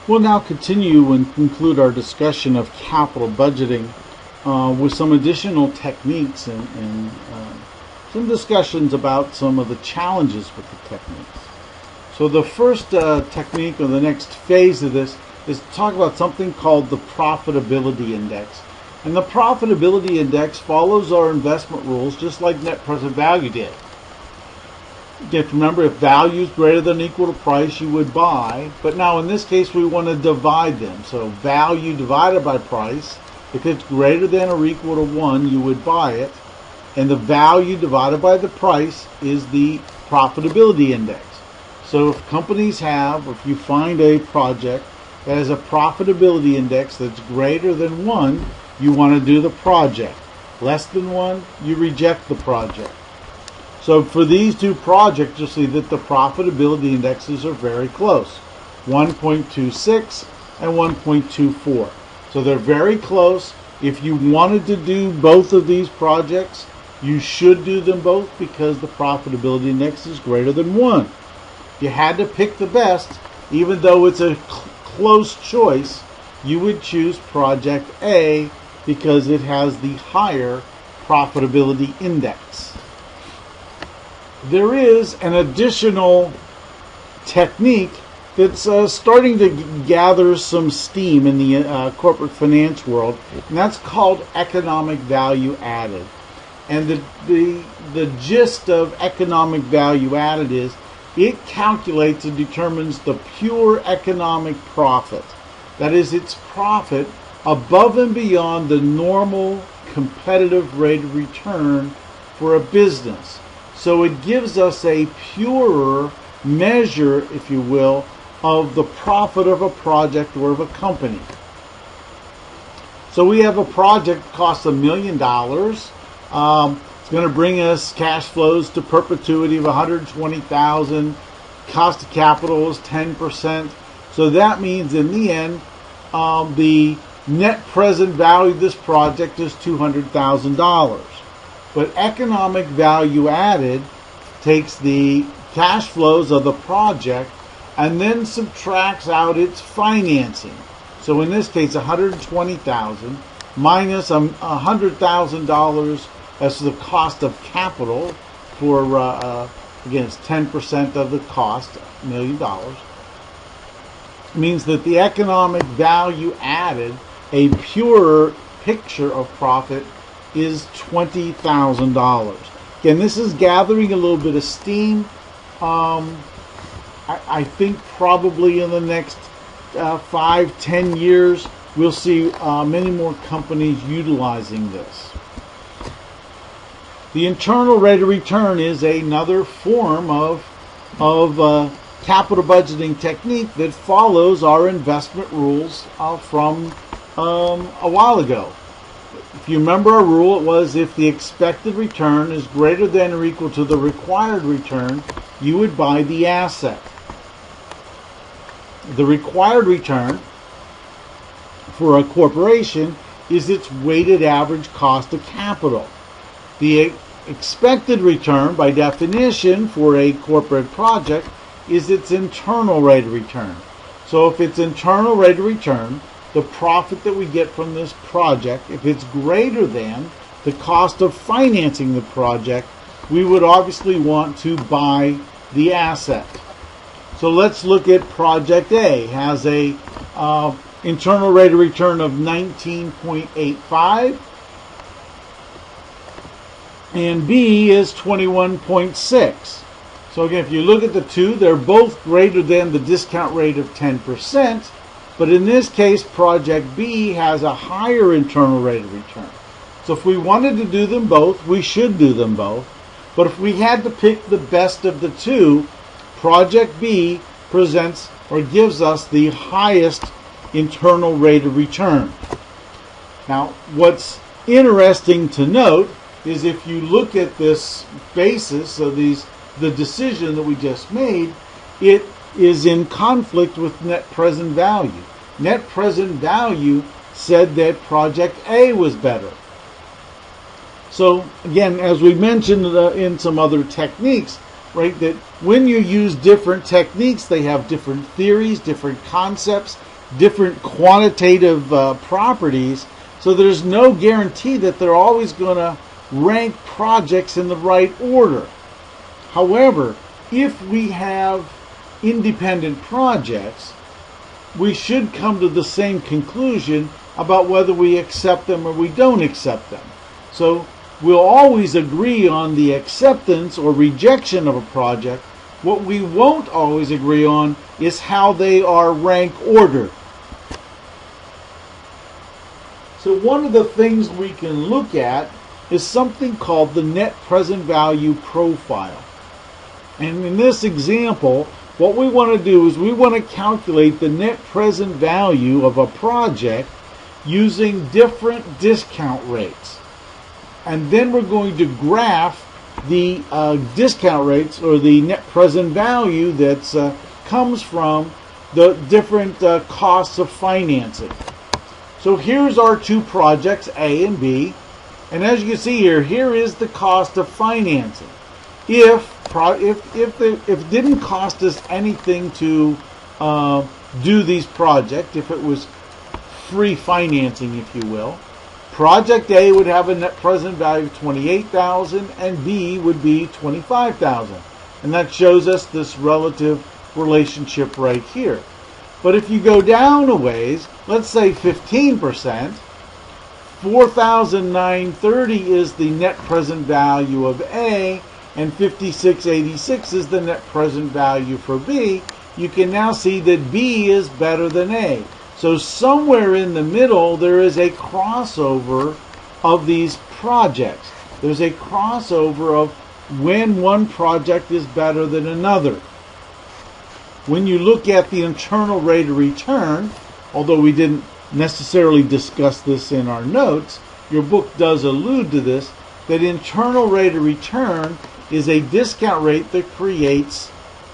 We'll now continue and conclude our discussion of capital budgeting with some additional techniques and some discussions about some of the challenges with the techniques. So the first technique, or the next phase of this, is to talk about something called the profitability index. And the profitability index follows our investment rules just like net present value did. You have to remember, if value is greater than or equal to price, you would buy. But now in this case, we want to divide them. So value divided by price, if it's greater than or equal to 1, you would buy it. And the value divided by the price is the profitability index. So if companies have, or if you find a project that has a profitability index that's greater than 1, you want to do the project. Less than 1, you reject the project. So for these two projects, you'll see that the profitability indexes are very close, 1.26 and 1.24. So they're very close. If you wanted to do both of these projects, you should do them both because the profitability index is greater than 1. If you had to pick the best, even though it's a close choice, you would choose project A because it has the higher profitability index. There is an additional technique that's starting to gather some steam in the corporate finance world, and that's called economic value added. And the gist of economic value added is it calculates and determines the pure economic profit. That is, its profit above and beyond the normal competitive rate of return for a business. So it gives us a purer measure, if you will, of the profit of a project or of a company. So we have a project that costs $1 million. It's going to bring us cash flows to perpetuity of $120,000. Cost of capital is 10%. So that means in the end, the net present value of this project is $200,000. But economic value added takes the cash flows of the project and then subtracts out its financing. So in this case, $120,000 minus $100,000 as the cost of capital for, again, it's 10% of the cost, $1 million, means that the economic value added, a purer picture of profit, is $20,000. Again, this is gathering a little bit of steam. I think probably in the next 5-10 years, we'll see many more companies utilizing this. The internal rate of return is another form of capital budgeting technique that follows our investment rules from a while ago. If you remember our rule, it was if the expected return is greater than or equal to the required return, you would buy the asset. The required return for a corporation is its weighted average cost of capital. The expected return, by definition, for a corporate project is its internal rate of return. So if its internal rate of return, the profit that we get from this project, if it's greater than the cost of financing the project, we would obviously want to buy the asset. So let's look at project A. It has a internal rate of return of 19.85 and B is 21.6. So again, if you look at the two, they're both greater than the discount rate of 10%. But in this case, project B has a higher internal rate of return. So if we wanted to do them both, we should do them both. But if we had to pick the best of the two, project B presents or gives us the highest internal rate of return. Now, what's interesting to note is if you look at this basis of the decision that we just made, it is in conflict with net present value. Net present value said that project A was better. So again, as we mentioned in some other techniques, right, that when you use different techniques, they have different theories, different concepts, different quantitative properties, so there's no guarantee that they're always going to rank projects in the right order. However, if we have independent projects, we should come to the same conclusion about whether we accept them or we don't accept them. So we'll always agree on the acceptance or rejection of a project. What we won't always agree on is how they are rank ordered. So one of the things we can look at is something called the net present value profile. And in this example, what we want to do is we want to calculate the net present value of a project using different discount rates. And then we're going to graph the discount rates, or the net present value that comes from the different costs of financing. So here's our two projects, A and B. And as you can see here is the cost of financing. If it didn't cost us anything to do these projects, if it was free financing, if you will, project A would have a net present value of $28,000 and B would be $25,000. And that shows us this relative relationship right here. But if you go down a ways, let's say 15%, $4,930 is the net present value of A, and $5,686 is the net present value for B. You can now see that B is better than A. So somewhere in the middle there is a crossover of these projects. There's a crossover of when one project is better than another. When you look at the internal rate of return, although we didn't necessarily discuss this in our notes, your book does allude to this, that internal rate of return is a discount rate that creates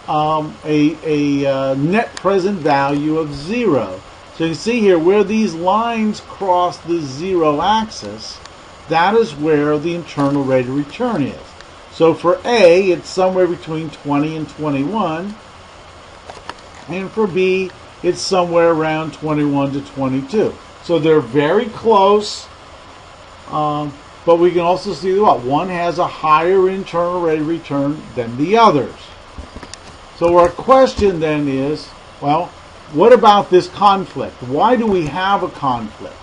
a net present value of 0. So you can see here where these lines cross the 0 axis, that is where the internal rate of return is. So for A, it's somewhere between 20 and 21, and for B, it's somewhere around 21 to 22. So they're very close, but we can also see what one has a higher internal rate of return than the others. So our question then is, well, what about this conflict? Why do we have a conflict?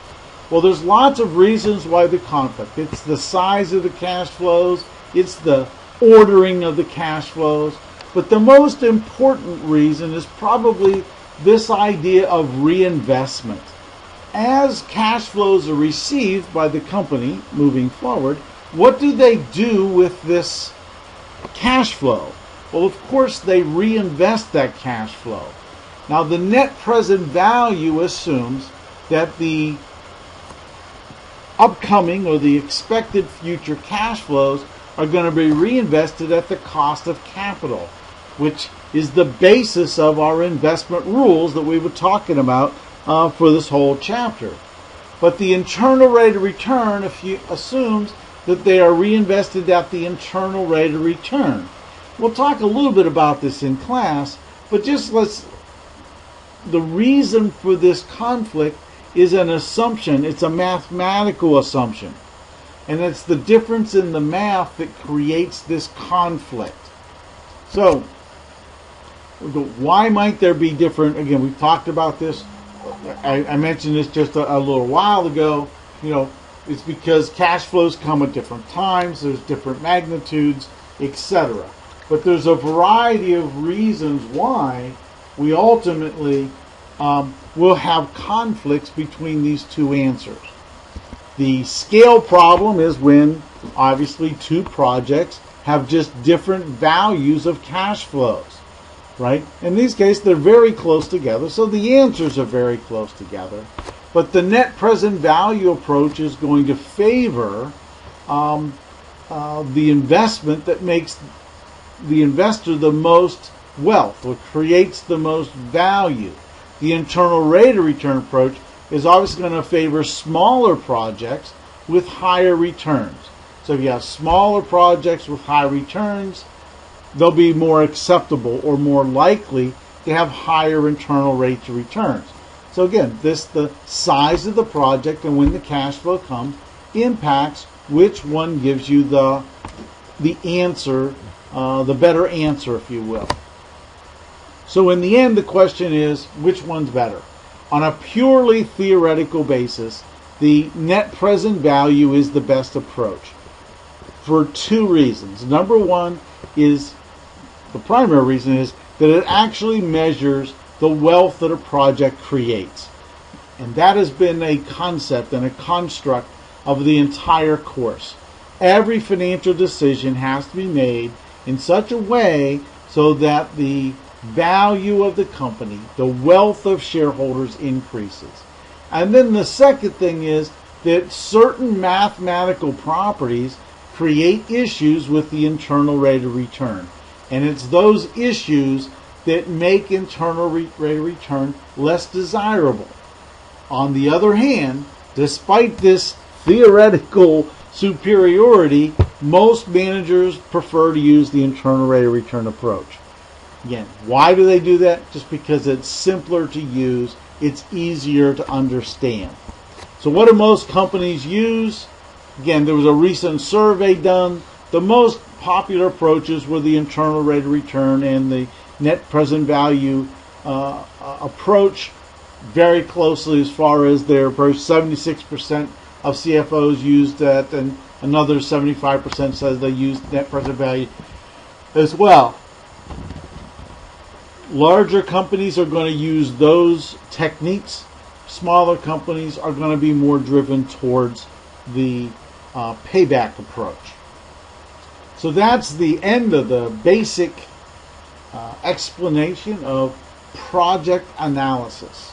Well, there's lots of reasons why the conflict. It's the size of the cash flows, it's the ordering of the cash flows, but the most important reason is probably this idea of reinvestment. As cash flows are received by the company moving forward, what do they do with this cash flow? Well, of course, they reinvest that cash flow. Now, the net present value assumes that the upcoming or the expected future cash flows are going to be reinvested at the cost of capital, which is the basis of our investment rules that we were talking about for this whole chapter. But the internal rate of return assumes that they are reinvested at the internal rate of return. We'll talk a little bit about this in class, but the reason for this conflict is an assumption. It's a mathematical assumption. And it's the difference in the math that creates this conflict. So, why might there be different? Again, we've talked about this. I mentioned this just a little while ago. It's because cash flows come at different times. There's different magnitudes, etc. But there's a variety of reasons why we ultimately will have conflicts between these two answers. The scale problem is when, obviously, two projects have just different values of cash flows, right? In these cases, they're very close together, so the answers are very close together. But the net present value approach is going to favor the investment that makes the investor the most wealth or creates the most value. The internal rate of return approach is obviously going to favor smaller projects with higher returns. So if you have smaller projects with high returns, they'll be more acceptable or more likely to have higher internal rates of returns. So again, the size of the project and when the cash flow comes impacts which one gives you the answer, the better answer, if you will. So in the end, the question is, which one's better? On a purely theoretical basis, the net present value is the best approach for two reasons. Number one is, the primary reason is that it actually measures the wealth that a project creates. And that has been a concept and a construct of the entire course. Every financial decision has to be made in such a way so that the value of the company, the wealth of shareholders increases. And then the second thing is that certain mathematical properties create issues with the internal rate of return. And it's those issues that make internal rate of return less desirable. On the other hand, despite this theoretical superiority, most managers prefer to use the internal rate of return approach. Again, why do they do that? Just because it's simpler to use, it's easier to understand. So what do most companies use? Again, there was a recent survey done. The most popular approaches were the internal rate of return and the net present value approach, very closely as far as their approach. 76% of CFOs used that, and another 75% says they used net present value as well. Larger companies are going to use those techniques. Smaller companies are going to be more driven towards the payback approach. So that's the end of the basic explanation of project analysis.